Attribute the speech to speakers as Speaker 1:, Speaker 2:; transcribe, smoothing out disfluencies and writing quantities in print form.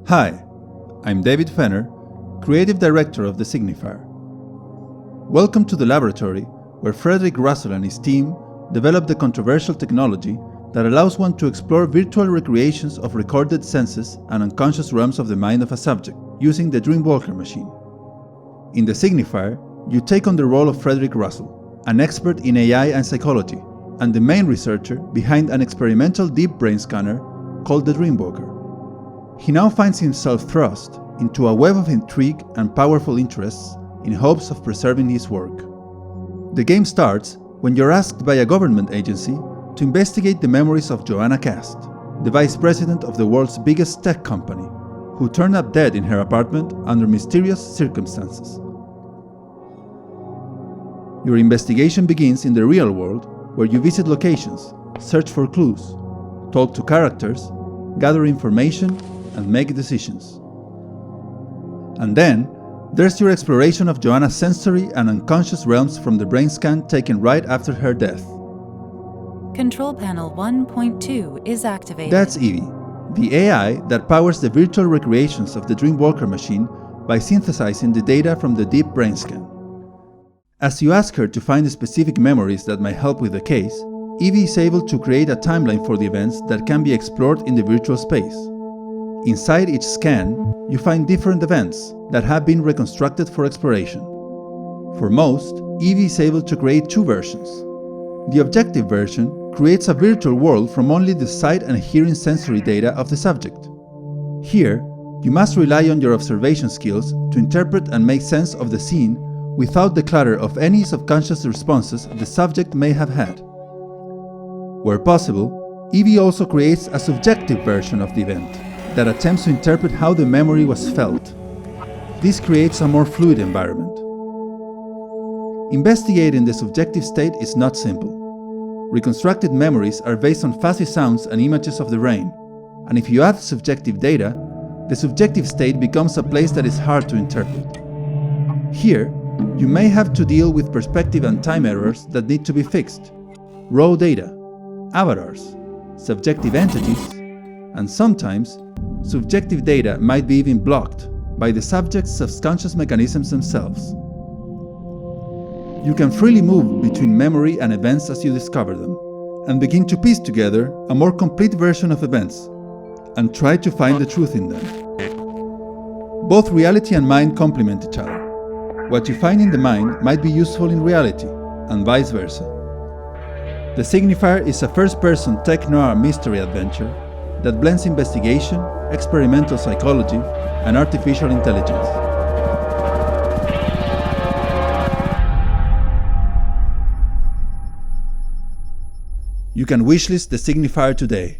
Speaker 1: Hi, I'm David Fenner, Creative Director of the Signifier. Welcome to the laboratory where Frederick Russell and his team developed the controversial technology that allows one to explore virtual recreations of recorded senses and unconscious realms of the mind of a subject using the Dreamwalker machine. In the Signifier, you take on the role of Frederick Russell, an expert in AI and psychology, and the main researcher behind an experimental deep brain scanner called the Dreamwalker. He now finds himself thrust into a web of intrigue and powerful interests in hopes of preserving his work. The game starts when you're asked by a government agency to investigate the memories of Joanna Cast, the vice president of the world's biggest tech company, who turned up dead in her apartment under mysterious circumstances. Your investigation begins in the real world, where you visit locations, search for clues, talk to characters, gather information, and make decisions. And then, there's your exploration of Joanna's sensory and unconscious realms from the brain scan taken right after her death.
Speaker 2: Control Panel 1.2 is activated.
Speaker 1: That's Evie, the AI that powers the virtual recreations of the Dreamwalker machine by synthesizing the data from the deep brain scan. As you ask her to find the specific memories that might help with the case, Evie is able to create a timeline for the events that can be explored in the virtual space. Inside each scan, you find different events that have been reconstructed for exploration. For most, Evie is able to create two versions. The objective version creates a virtual world from only the sight and hearing sensory data of the subject. Here, you must rely on your observation skills to interpret and make sense of the scene without the clutter of any subconscious responses the subject may have had. Where possible, Evie also creates a subjective version of the event that attempts to interpret how the memory was felt. This creates a more fluid environment. Investigating the subjective state is not simple. Reconstructed memories are based on fuzzy sounds and images of the brain, and if you add subjective data, the subjective state becomes a place that is hard to interpret. Here, you may have to deal with perspective and time errors that need to be fixed, raw data, avatars, subjective entities, and sometimes, subjective data might be even blocked by the subject's subconscious mechanisms themselves. You can freely move between memory and events as you discover them, and begin to piece together a more complete version of events, and try to find the truth in them. Both reality and mind complement each other. What you find in the mind might be useful in reality, and vice versa. The Signifier is a first-person tech-noir mystery adventure that blends investigation, experimental psychology, and artificial intelligence. You can wishlist the Signifier today.